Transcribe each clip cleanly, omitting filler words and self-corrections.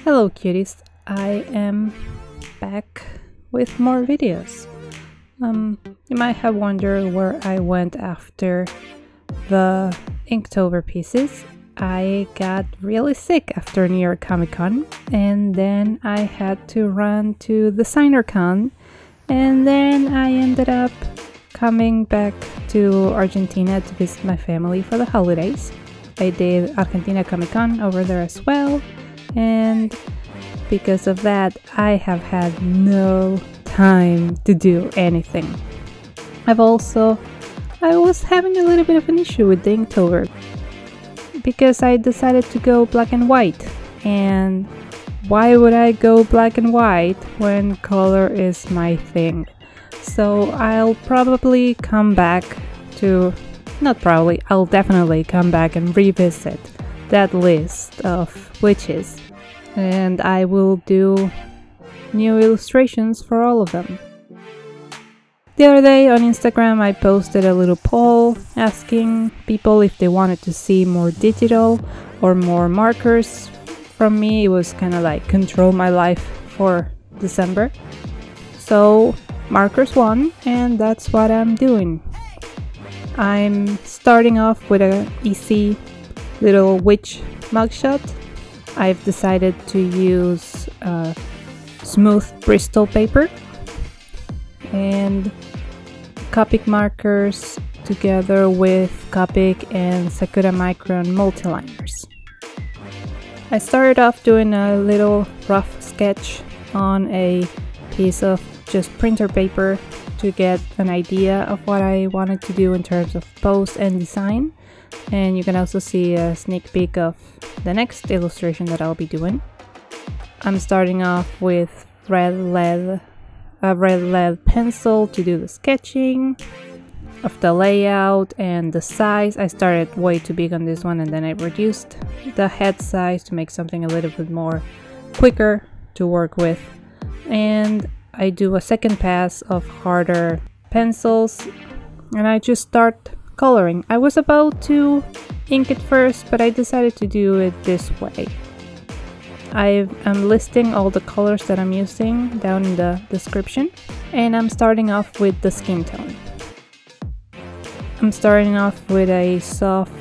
Hello cuties, I am back with more videos. You might have wondered where I went after the Inktober pieces. I got really sick after New York Comic Con, and then I had to run to the SignoCon, and then I ended up coming back to Argentina to visit my family for the holidays. I did Argentina Comic Con over there as well, and because of that I have had no time to do anything. I was having a little bit of an issue with the Inktober because I decided to go black and white, and why would I go black and white when color is my thing? So I'll probably come back to, not probably, I'll definitely come back and revisit that list of witches, and I will do new illustrations for all of them. The other day on Instagram I posted a little poll asking people if they wanted to see more digital or more markers from me. It was kind of like control my life for December. So markers won, and that's what I'm doing. I'm starting off with an easy little witch mugshot. I've decided to use smooth Bristol paper and Copic markers together with Copic and Sakura Micron Multiliners. I started off doing a little rough sketch on a piece of just printer paper to get an idea of what I wanted to do in terms of pose and design, and you can also see a sneak peek of the next illustration that I'll be doing. I'm starting off with a red lead pencil to do the sketching of the layout and the size. I started way too big on this one, and then I reduced the head size to make something a little bit more quicker to work with. And I do a second pass of harder pencils, and I just start coloring. I was about to ink it first, but I decided to do it this way. I'm listing all the colors that I'm using down in the description, and I'm starting off with the skin tone. I'm starting off with a soft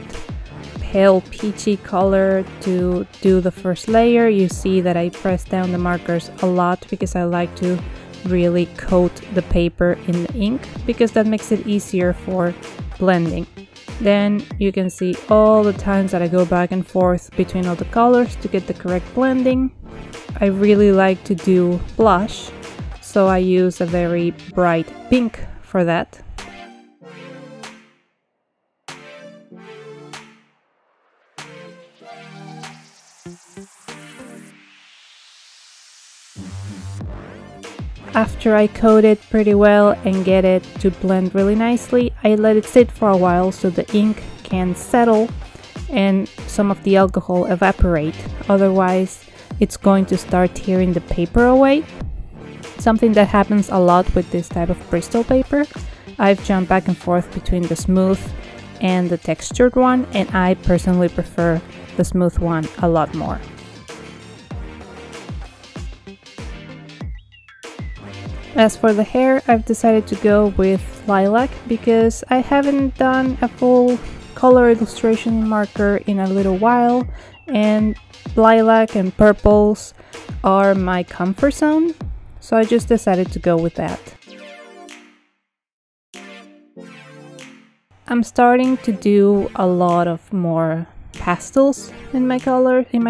pale peachy color to do the first layer. You see that I press down the markers a lot because I like to really coat the paper in the ink, because that makes it easier for blending. Then you can see all the times that I go back and forth between all the colors to get the correct blending. I really like to do blush, so I use a very bright pink for that. After I coat it pretty well and get it to blend really nicely, I let it sit for a while so the ink can settle and some of the alcohol evaporate. Otherwise, it's going to start tearing the paper away. Something that happens a lot with this type of Bristol paper. I've jumped back and forth between the smooth and the textured one, and I personally prefer the smooth one a lot more. As for the hair, I've decided to go with Lilac because I haven't done a full color illustration marker in a little while, and lilac and purples are my comfort zone, so I just decided to go with that. I'm starting to do a lot of more pastels in my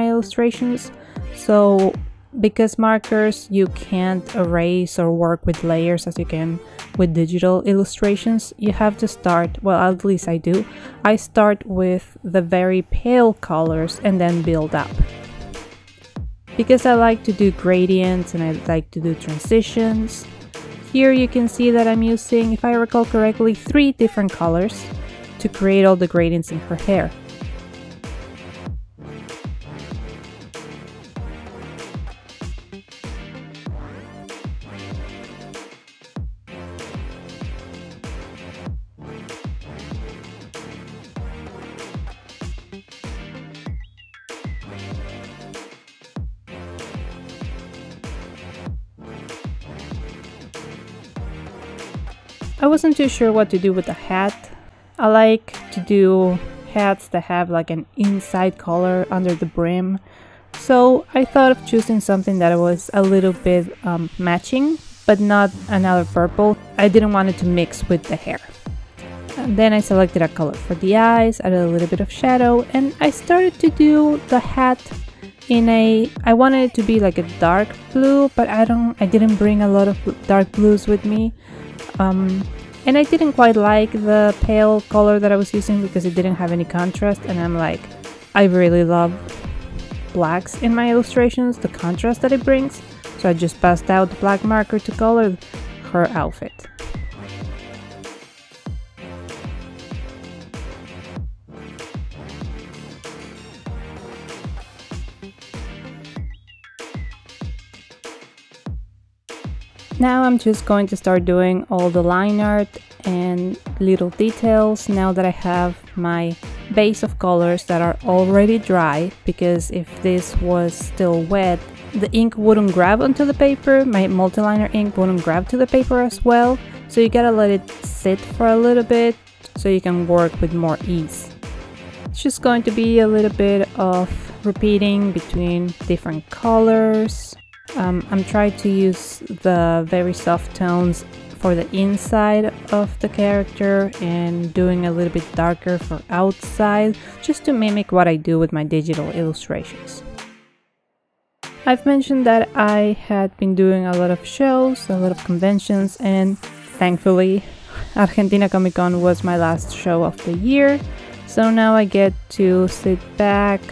illustrations, so because markers you can't erase or work with layers as you can with digital illustrations, you have to start, well, at least I do, I start with the very pale colors and then build up. Because I like to do gradients and I like to do transitions. Here you can see that I'm using, if I recall correctly, 3 different colors to create all the gradients in her hair. I wasn't too sure what to do with the hat. I like to do hats that have like an inside color under the brim. So I thought of choosing something that was a little bit matching, but not another purple. I didn't want it to mix with the hair. And then I selected a color for the eyes, added a little bit of shadow, and I started to do the hat in I wanted it to be like a dark blue, but I didn't bring a lot of dark blues with me. And I didn't quite like the pale color that I was using because it didn't have any contrast, and I'm like, I really love blacks in my illustrations, the contrast that it brings. So I just passed out the black marker to color her outfit. Now I'm just going to start doing all the line art and little details now that I have my base of colors that are already dry, because if this was still wet, the ink wouldn't grab onto the paper, my multiliner ink wouldn't grab to the paper as well, so you gotta let it sit for a little bit so you can work with more ease. It's just going to be a little bit of repeating between different colors. I'm trying to use the very soft tones for the inside of the character and doing a little bit darker for outside, just to mimic what I do with my digital illustrations. I've mentioned that I had been doing a lot of shows, a lot of conventions, and thankfully Argentina Comic Con was my last show of the year, so now I get to sit back.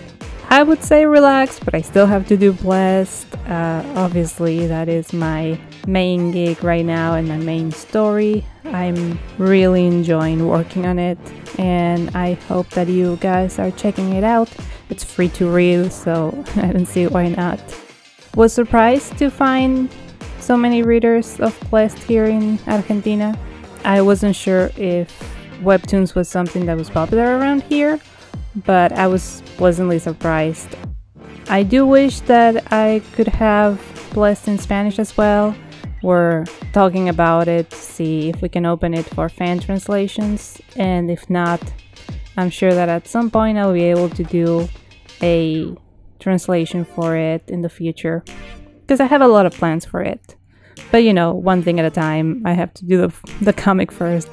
I would say relax, but I still have to do Blessed. Obviously, that is my main gig right now and my main story. I'm really enjoying working on it, and I hope that you guys are checking it out. It's free to read, so I don't see why not. Was surprised to find so many readers of Blessed here in Argentina. I wasn't sure if Webtoons was something that was popular around here, but I was pleasantly surprised. I do wish that I could have Blessed in Spanish as well. We're talking about it to see if we can open it for fan translations, and if not, I'm sure that at some point I'll be able to do a translation for it in the future, because I have a lot of plans for it. But you know, one thing at a time. I have to do the comic first.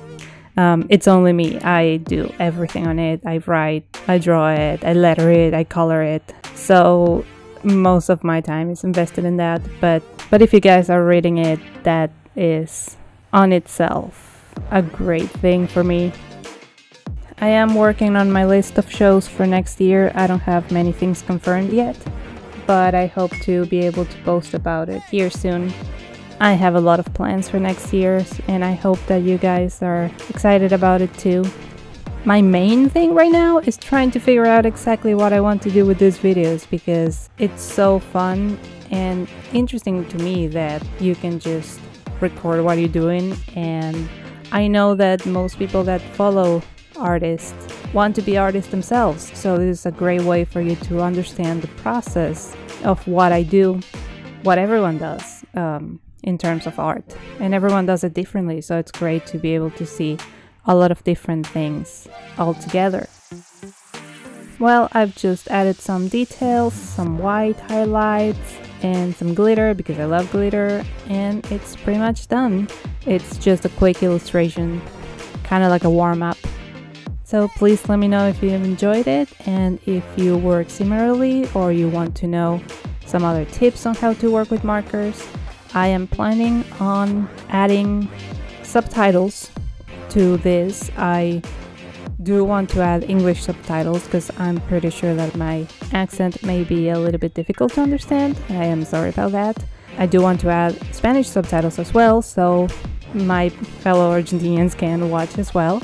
It's only me. I do everything on it. I write, I draw it, I letter it, I color it. So most of my time is invested in that. But if you guys are reading it, that is on itself a great thing for me. I am working on my list of shows for next year. I don't have many things confirmed yet, but I hope to be able to post about it here soon. I have a lot of plans for next year, and I hope that you guys are excited about it too. My main thing right now is trying to figure out exactly what I want to do with these videos, because it's so fun and interesting to me that you can just record what you're doing. And I know that most people that follow artists want to be artists themselves, so this is a great way for you to understand the process of what I do, what everyone does in terms of art, and everyone does it differently, so it's great to be able to see a lot of different things all together. Well, I've just added some details, some white highlights and some glitter because I love glitter, and it's pretty much done. It's just a quick illustration, kind of like a warm-up. So please let me know if you enjoyed it, and if you work similarly or you want to know some other tips on how to work with markers. I am planning on adding subtitles to this. I do want to add English subtitles because I'm pretty sure that my accent may be a little bit difficult to understand. I am sorry about that. I do want to add Spanish subtitles as well, so my fellow Argentinians can watch as well.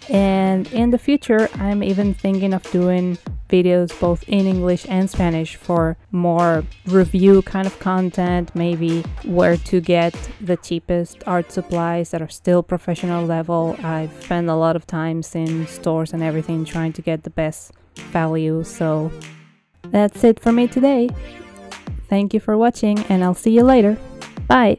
And in the future, I'm even thinking of doing videos both in English and Spanish for more review kind of content, maybe where to get the cheapest art supplies that are still professional level. I've spent a lot of times in stores and everything trying to get the best value. So that's it for me today. Thank you for watching, and I'll see you later. Bye!